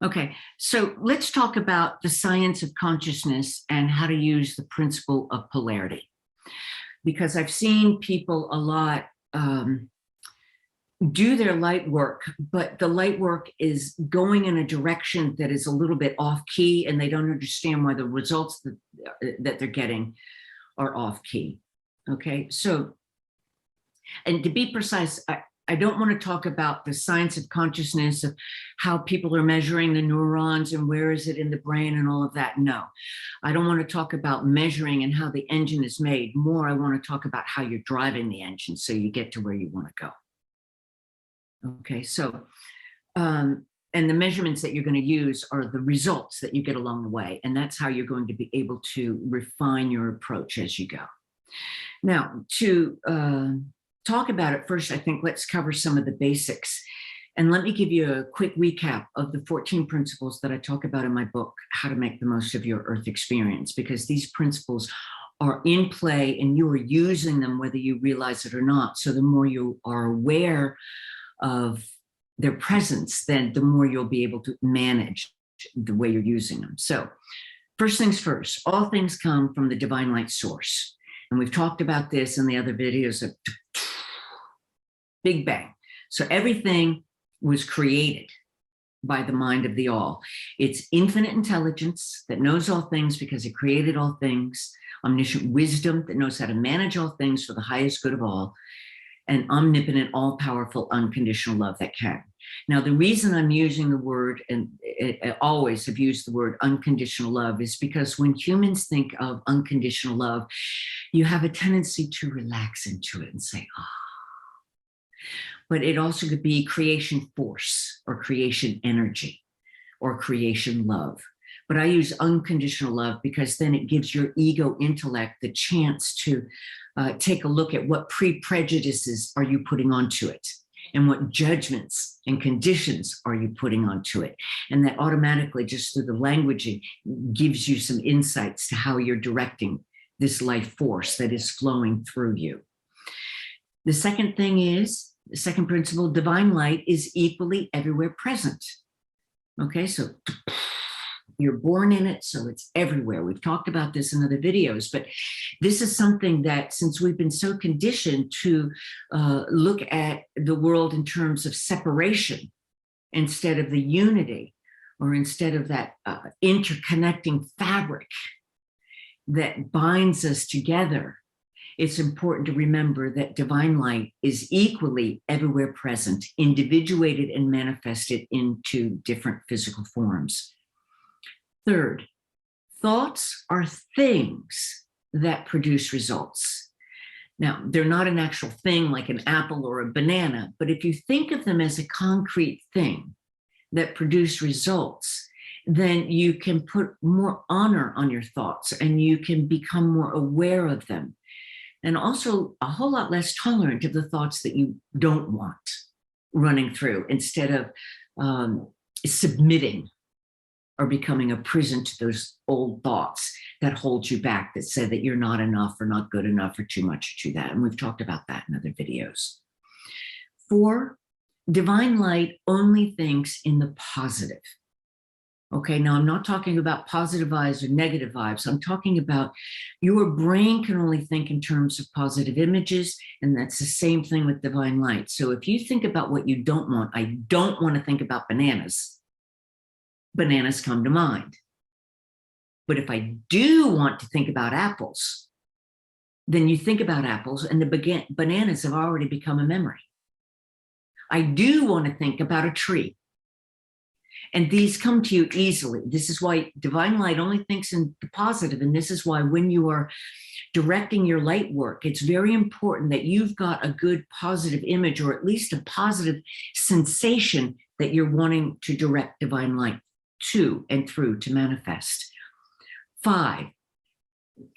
Okay, so let's talk about the science of consciousness and how to use the principle of polarity. Because I've seen people a lot do their light work, but the light work is going in a direction that is a little bit off key, and they don't understand why the results that they're getting are off key. Okay, so, and to be precise, I don't want to talk about the science of consciousness, of how people are measuring the neurons and where is it in the brain and all of that. No, I don't want to talk about measuring and how the engine is made. More, I want to talk about how you're driving the engine so you get to where you want to go. Okay, so, and the measurements that you're going to use are the results that you get along the way. And that's how you're going to be able to refine your approach as you go. Now, to talk about it first, I think let's cover some of the basics. And let me give you a quick recap of the 14 principles that I talk about in my book, How to Make the Most of Your Earth Experience, because these principles are in play and you are using them whether you realize it or not. So the more you are aware of their presence, then the more you'll be able to manage the way you're using them. So first things first, all things come from the divine light source. And we've talked about this in the other videos of Big Bang. So everything was created by the mind of the all. It's infinite intelligence that knows all things because it created all things, omniscient wisdom that knows how to manage all things for the highest good of all, and omnipotent, all-powerful, unconditional love that can. Now, the reason I'm using the word, and I always have used the word unconditional love, is because when humans think of unconditional love, you have a tendency to relax into it and say, ah. But it also could be creation force or creation energy or creation love. But I use unconditional love because then it gives your ego intellect the chance to take a look at what pre-prejudices are you putting onto it and what judgments and conditions are you putting onto it. And that automatically, just through the languaging, gives you some insights to how you're directing this life force that is flowing through you. The second thing is, the second principle, divine light is equally everywhere present. Okay, so you're born in it, so it's everywhere. We've talked about this in other videos, but this is something that, since we've been so conditioned to look at the world in terms of separation instead of the unity, or instead of that interconnecting fabric that binds us together, it's important to remember that divine light is equally everywhere present, individuated and manifested into different physical forms. Third, thoughts are things that produce results. Now, they're not an actual thing like an apple or a banana, but if you think of them as a concrete thing that produce results, then you can put more honor on your thoughts and you can become more aware of them. And also a whole lot less tolerant of the thoughts that you don't want running through, instead of submitting or becoming a prison to those old thoughts that hold you back, that say that you're not enough or not good enough or too much or too that. And we've talked about that in other videos. 4, divine light only thinks in the positive. Okay, now I'm not talking about positive vibes or negative vibes. I'm talking about your brain can only think in terms of positive images, and that's the same thing with divine light. So if you think about what you don't want, I don't want to think about bananas. Bananas come to mind. But if I do want to think about apples, then you think about apples and the bananas have already become a memory. I do want to think about a tree. And these come to you easily. This is why divine light only thinks in the positive. And this is why when you are directing your light work, it's very important that you've got a good positive image, or at least a positive sensation that you're wanting to direct divine light to and through to manifest. 5,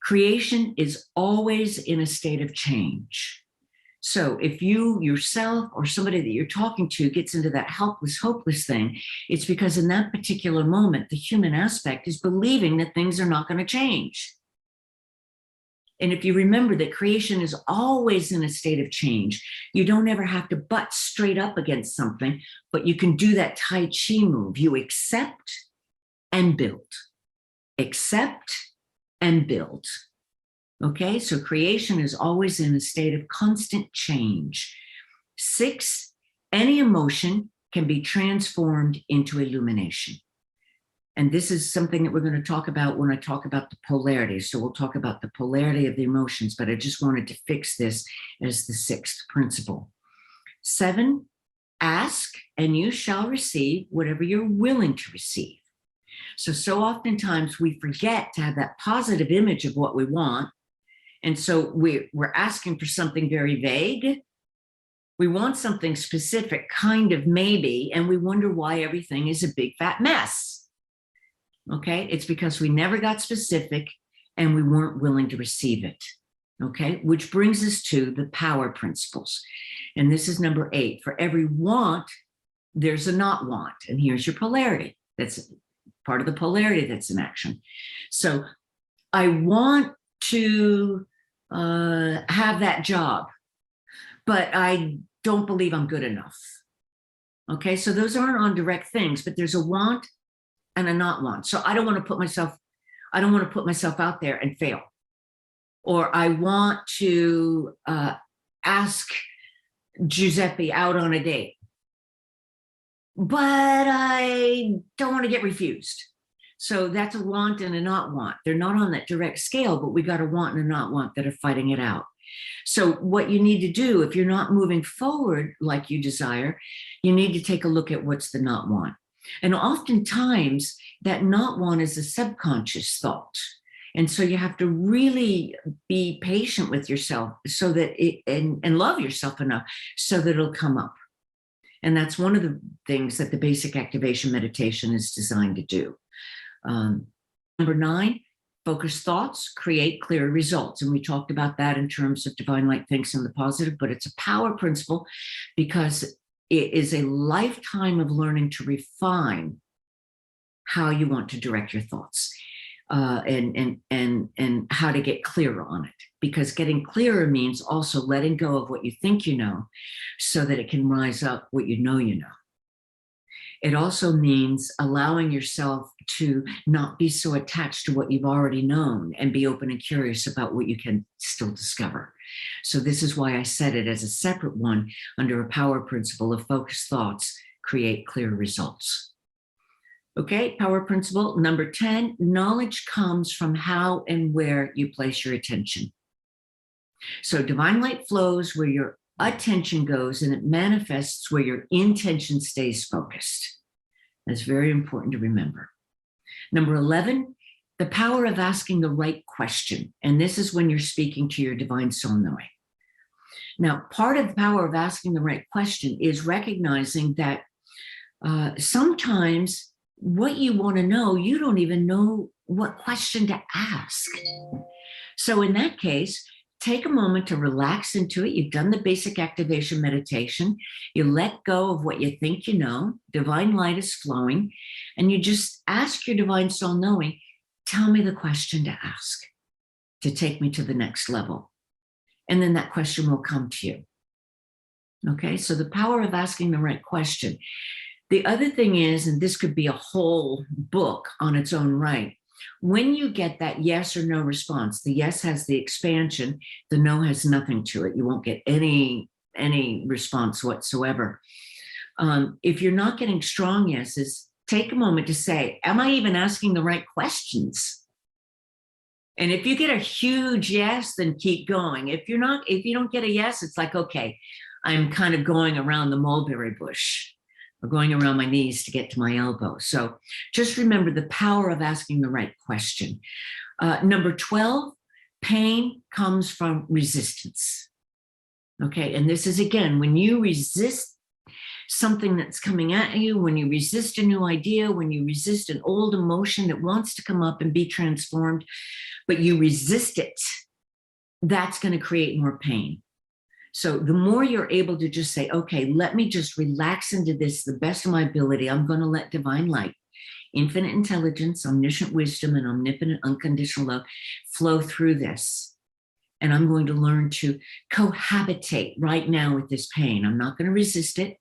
creation is always in a state of change. So if you yourself or somebody that you're talking to gets into that helpless, hopeless thing, it's because in that particular moment, the human aspect is believing that things are not going to change. And if you remember that creation is always in a state of change, you don't ever have to butt straight up against something, but you can do that Tai Chi move. You accept and build, accept and build. Okay, so creation is always in a state of constant change. 6, any emotion can be transformed into illumination. And this is something that we're going to talk about when I talk about the polarity. So we'll talk about the polarity of the emotions, but I just wanted to fix this as the 6th principle. 7, ask and you shall receive whatever you're willing to receive. So oftentimes we forget to have that positive image of what we want. And so we're asking for something very vague. We want something specific, kind of maybe, and we wonder why everything is a big fat mess. Okay, it's because we never got specific and we weren't willing to receive it. Okay, which brings us to the power principles. And this is number 8. For every want, there's a not want. And here's your polarity. That's part of the polarity that's in action. So I want to have that job, but I don't believe I'm good enough. Okay, so those aren't on direct things, but there's a want and a not want. So I don't want to put myself out there and fail. Or I want to ask Giuseppe out on a date, but I don't want to get refused. So that's a want and a not want. They're not on that direct scale, but we got a want and a not want that are fighting it out. So what you need to do, if you're not moving forward like you desire, you need to take a look at what's the not want. And oftentimes that not want is a subconscious thought. And so you have to really be patient with yourself so that and love yourself enough so that it'll come up. And that's one of the things that the basic activation meditation is designed to do. Number 9, focused thoughts create clear results. And we talked about that in terms of divine light thinks in the positive, but it's a power principle because it is a lifetime of learning to refine how you want to direct your thoughts and how to get clearer on it. Because getting clearer means also letting go of what you think you know so that it can rise up what you know you know. It also means allowing yourself to not be so attached to what you've already known and be open and curious about what you can still discover. So this is why I said it as a separate one under a power principle of focused thoughts create clear results. Okay, power principle number 10, knowledge comes from how and where you place your attention. So divine light flows where your attention goes and it manifests where your intention stays focused. That's very important to remember. Number 11, the power of asking the right question. And this is when you're speaking to your divine soul knowing. Now, part of the power of asking the right question is recognizing that sometimes what you want to know, you don't even know what question to ask. So in that case, take a moment to relax into it. You've done the basic activation meditation. You let go of what you think you know. Divine light is flowing. And you just ask your divine soul knowing, tell me the question to ask to take me to the next level. And then that question will come to you. Okay, so the power of asking the right question. The other thing is, and this could be a whole book on its own right, when you get that yes or no response, the yes has the expansion, the no has nothing to it. You won't get any response whatsoever. If you're not getting strong yeses, take a moment to say, am I even asking the right questions? And if you get a huge yes, then keep going. If you don't get a yes, it's like, okay, I'm kind of going around the mulberry bush or going around my knees to get to my elbow. So just remember the power of asking the right question. Number 12, pain comes from resistance. Okay, and this is again, when you resist something that's coming at you, when you resist a new idea, when you resist an old emotion that wants to come up and be transformed, but you resist it, that's going to create more pain. So the more you're able to just say, okay, let me just relax into this the best of my ability. I'm going to let divine light, infinite intelligence, omniscient wisdom, and omnipotent unconditional love flow through this. And I'm going to learn to cohabitate right now with this pain. I'm not going to resist it.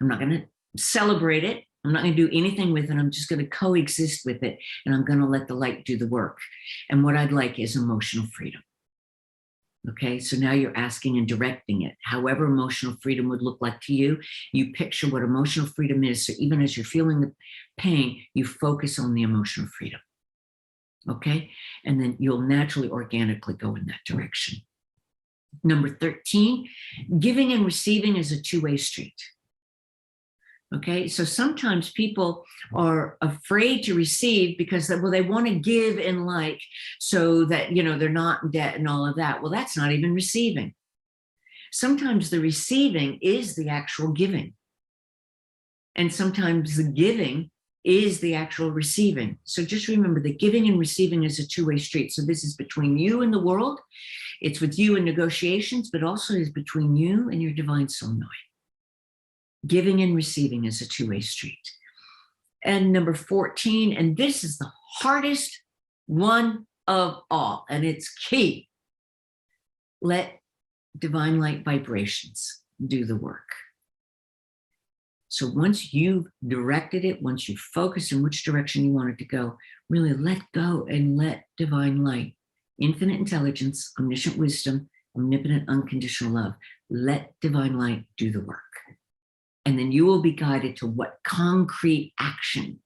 I'm not going to celebrate it. I'm not going to do anything with it. I'm just going to coexist with it. And I'm going to let the light do the work. And what I'd like is emotional freedom. Okay, so now you're asking and directing it. However emotional freedom would look like to you, you picture what emotional freedom is. So even as you're feeling the pain, you focus on the emotional freedom. Okay, and then you'll naturally, organically go in that direction. Number 13, giving and receiving is a two-way street. Okay, so sometimes people are afraid to receive because they want to give and like so that, they're not in debt and all of that. Well, that's not even receiving. Sometimes the receiving is the actual giving. And sometimes the giving is the actual receiving. So just remember that giving and receiving is a two-way street. So this is between you and the world. It's with you in negotiations, but also is between you and your divine soul knowing. Giving and receiving is a two-way street. And number 14, and this is the hardest one of all, and it's key. Let divine light vibrations do the work. So once you've directed it, once you've focused in which direction you want it to go, really let go and let divine light, infinite intelligence, omniscient wisdom, omnipotent unconditional love, let divine light do the work. And then you will be guided to what concrete action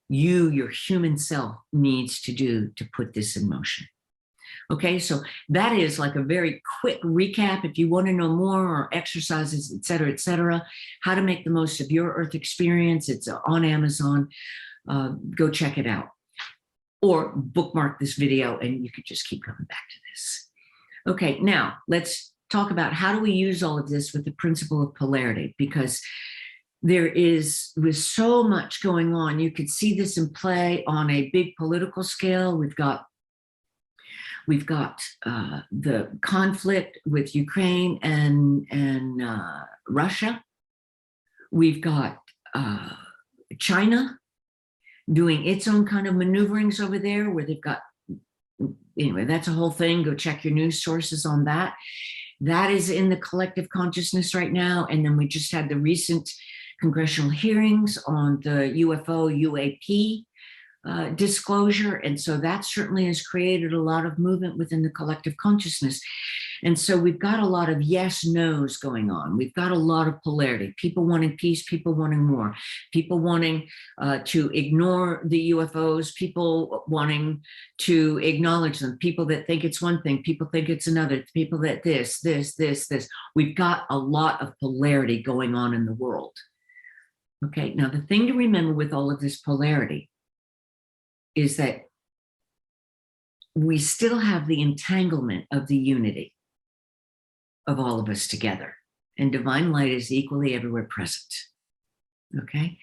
you, your human self, needs to do to put this in motion. Okay, so that is like a very quick recap. If you want to know more or exercises, et cetera, how to make the most of your earth experience, it's on Amazon. Go check it out. Or bookmark this video and you could just keep coming back to this. Okay, now let's talk about how do we use all of this with the principle of polarity, because with so much going on, you could see this in play on a big political scale. We've got the conflict with Ukraine and Russia. We've got China doing its own kind of maneuverings over there where they've got, anyway, that's a whole thing. Go check your news sources on that. That is in the collective consciousness right now. And then we just had the recent congressional hearings on the UFO, UAP disclosure. And so that certainly has created a lot of movement within the collective consciousness. And so we've got a lot of yes, no's going on. We've got a lot of polarity, people wanting peace, people wanting more, people wanting to ignore the UFOs, people wanting to acknowledge them, people that think it's one thing, people think it's another, people that this. We've got a lot of polarity going on in the world. Okay, now the thing to remember with all of this polarity is that we still have the entanglement of the unity of all of us together, and divine light is equally everywhere present. Okay,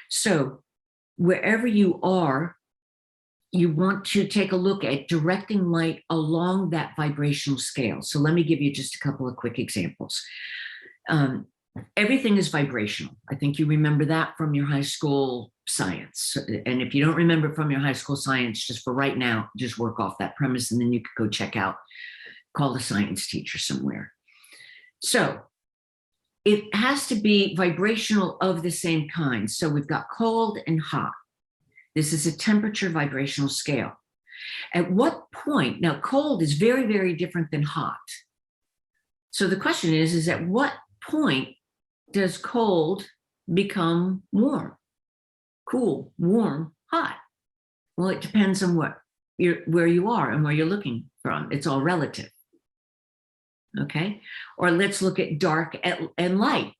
so wherever you are, you want to take a look at directing light along that vibrational scale. So let me give you just a couple of quick examples. Everything is vibrational. I think you remember that from your high school science. And if you don't remember from your high school science, just for right now, just work off that premise and then you could go check out, call a science teacher somewhere. So it has to be vibrational of the same kind. So we've got cold and hot. This is a temperature vibrational scale. At what point, now cold is very, very different than hot. So the question is at what point does cold become warm, cool, warm, hot? Well, it depends on where you are and where you're looking from. It's all relative. Okay, or let's look at dark and light.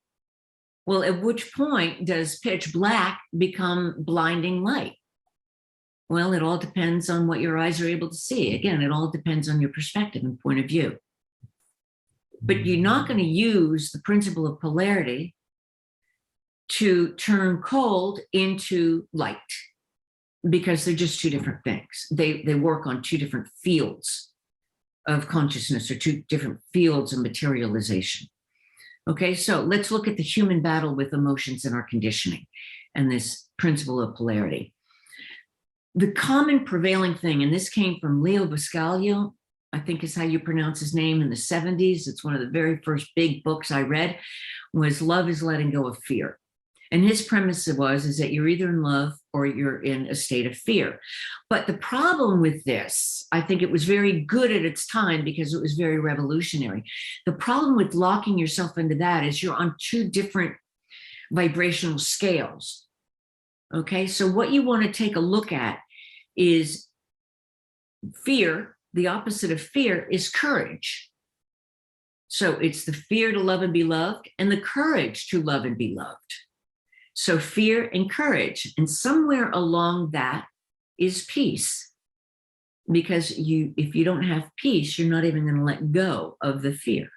Well, at which point does pitch black become blinding light? Well, it all depends on what your eyes are able to see. Again, it all depends on your perspective and point of view. But you're not going to use the principle of polarity to turn cold into light, because they're just two different things. They work on two different fields of consciousness, or two different fields of materialization. Okay, so let's look at the human battle with emotions and our conditioning and this principle of polarity. The common prevailing thing, and this came from Leo Buscaglia, I think is how you pronounce his name, in the 70s. It's one of the very first big books I read, was Love is Letting Go of Fear. And his premise is that you're either in love or you're in a state of fear. But the problem with this, I think it was very good at its time because it was very revolutionary. The problem with locking yourself into that is you're on two different vibrational scales. Okay, so what you want to take a look at is fear. The opposite of fear is courage. So it's the fear to love and be loved and the courage to love and be loved. So fear and courage, and somewhere along that is peace. Because if you don't have peace, you're not even going to let go of the fear.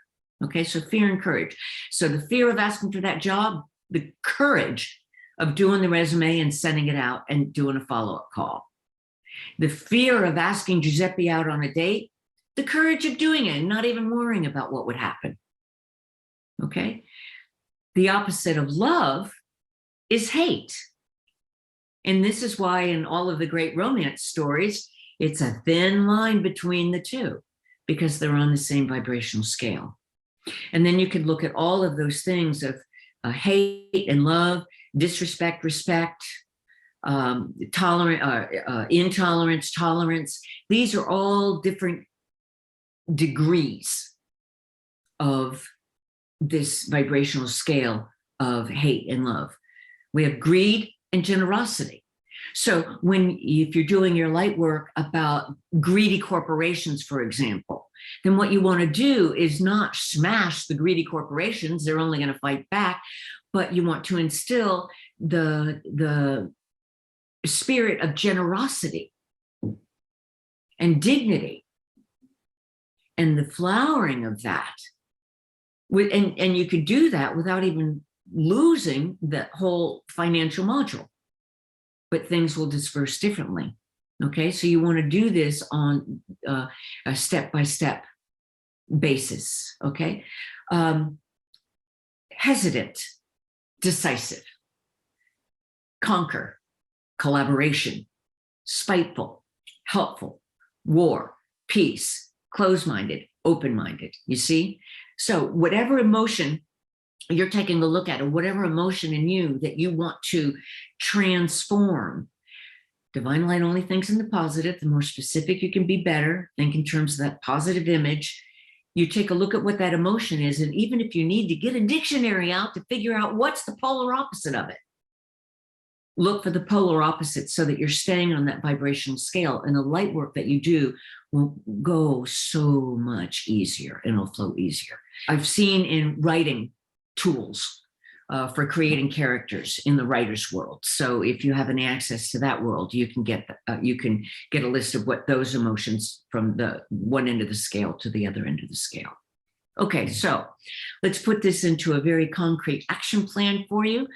Okay, so fear and courage. So the fear of asking for that job, the courage of doing the resume and sending it out and doing a follow-up call. The fear of asking Giuseppe out on a date, the courage of doing it and not even worrying about what would happen. Okay? The opposite of love is hate. And this is why in all of the great romance stories, it's a thin line between the two because they're on the same vibrational scale. And then you could look at all of those things of hate and love, disrespect, respect, intolerance, tolerance. These are all different degrees of this vibrational scale of hate and love. We have greed and generosity. So if you're doing your light work about greedy corporations, for example, then what you want to do is not smash the greedy corporations. They're only going to fight back, but you want to instill the spirit of generosity and dignity and the flowering of that. And you could do that without even losing that whole financial module, but things will disperse differently. Okay, so you want to do this on a step-by-step basis. Okay, hesitant, decisive, conquer, collaboration, spiteful, helpful, war, peace, closed-minded, open-minded. You see? So whatever emotion you're taking a look at, or whatever emotion in you that you want to transform, divine light only thinks in the positive. The more specific you can be, better. Think in terms of that positive image. You take a look at what that emotion is, and even if you need to get a dictionary out to figure out what's the polar opposite of it, look for the polar opposite so that you're staying on that vibrational scale, and the light work that you do will go so much easier and it'll flow easier. I've seen in writing tools for creating characters in the writer's world. So if you have any access to that world, you can get a list of what those emotions from the one end of the scale to the other end of the scale. Okay, so let's put this into a very concrete action plan for you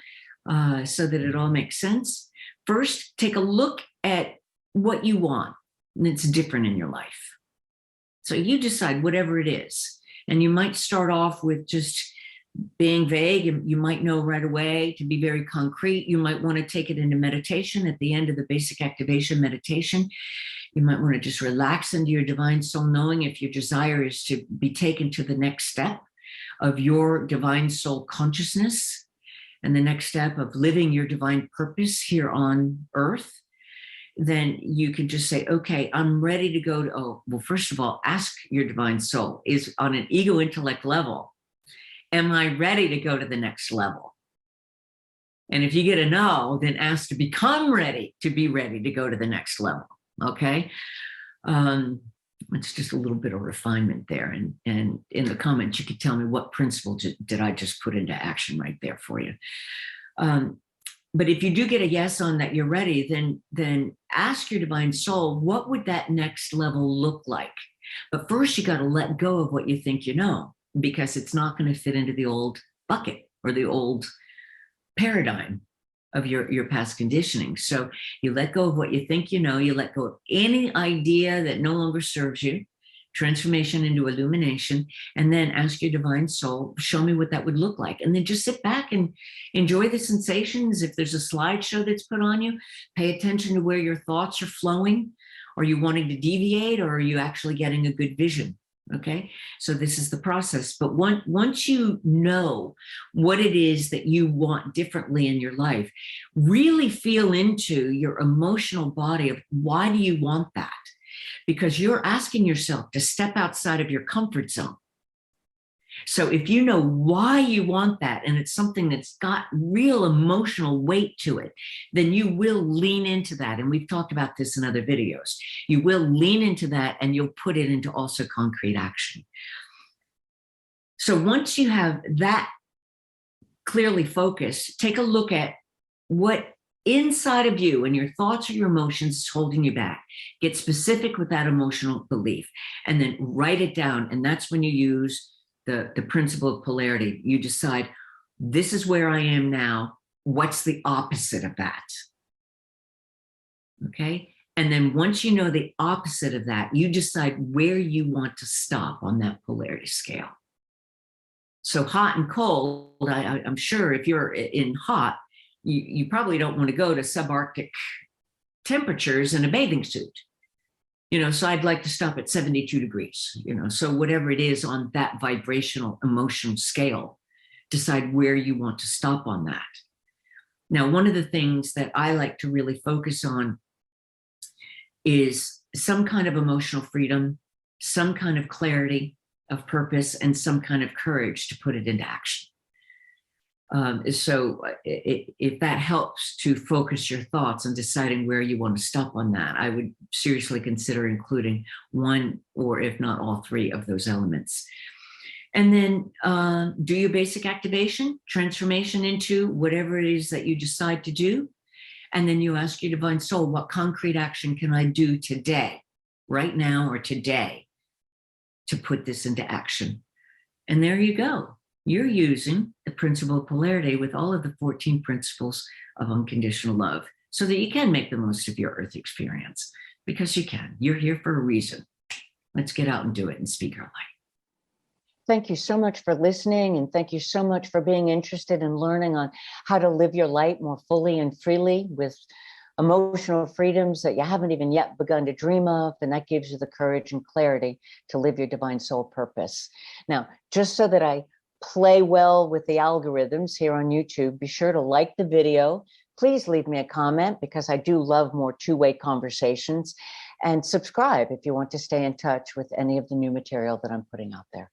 so that it all makes sense. First, take a look at what you want that's different in your life. So you decide whatever it is. And you might start off with just being vague, and you might know right away. To be very concrete, you might want to take it into meditation. At the end of the basic activation meditation, you might want to just relax into your divine soul knowing. If your desire is to be taken to the next step of your divine soul consciousness and the next step of living your divine purpose here on earth, then you can just say, okay, I'm ready to go to, first of all, ask your divine soul, is on an ego intellect level, am I ready to go to the next level? And if you get a no, then ask to become ready to be ready to go to the next level. Okay. It's just a little bit of refinement there. And in the comments, you could tell me what principle did I just put into action right there for you. But if you do get a yes on that you're ready, then ask your divine soul, what would that next level look like? But first, you got to let go of what you think you know, because it's not going to fit into the old bucket or the old paradigm of your past conditioning. So you let go of what you think you know, you let go of any idea that no longer serves you, transformation into illumination, and then ask your divine soul, show me what that would look like. And then just sit back and enjoy the sensations. If there's a slideshow that's put on you, pay attention to where your thoughts are flowing. Are you wanting to deviate, or are you actually getting a good vision? Okay, so this is the process. But once you know what it is that you want differently in your life, really feel into your emotional body of why do you want that? Because you're asking yourself to step outside of your comfort zone. So if you know why you want that, and it's something that's got real emotional weight to it, then you will lean into that. And we've talked about this in other videos. You will lean into that, and you'll put it into also concrete action. So once you have that clearly focused, take a look at what inside of you and your thoughts or your emotions is holding you back. Get specific with that emotional belief, and then write it down. And that's when you use the principle of polarity. You decide, this is where I am now. What's the opposite of that? Okay. And then once you know the opposite of that, you decide where you want to stop on that polarity scale. So hot and cold, I'm sure if you're in hot, you probably don't want to go to subarctic temperatures in a bathing suit. So I'd like to stop at 72 degrees, so whatever it is on that vibrational emotional scale, decide where you want to stop on that. Now, one of the things that I like to really focus on is some kind of emotional freedom, some kind of clarity of purpose, and some kind of courage to put it into action. So if that helps to focus your thoughts on deciding where you want to stop on that, I would seriously consider including one, or if not all three of those elements. And then do your basic activation, transformation into whatever it is that you decide to do. And then you ask your divine soul, what concrete action can I do today, right now, or today, to put this into action? And there you go. You're using the principle of polarity with all of the 14 principles of unconditional love, so that you can make the most of your earth experience, because you can. You're here for a reason. Let's get out and do it and speak our light. Thank you so much for listening, and thank you so much for being interested in learning on how to live your light more fully and freely with emotional freedoms that you haven't even yet begun to dream of. And that gives you the courage and clarity to live your divine soul purpose. Now, just so that I play well with the algorithms here on YouTube, be sure to like the video. Please leave me a comment, because I do love more two-way conversations, and subscribe if you want to stay in touch with any of the new material that I'm putting out there.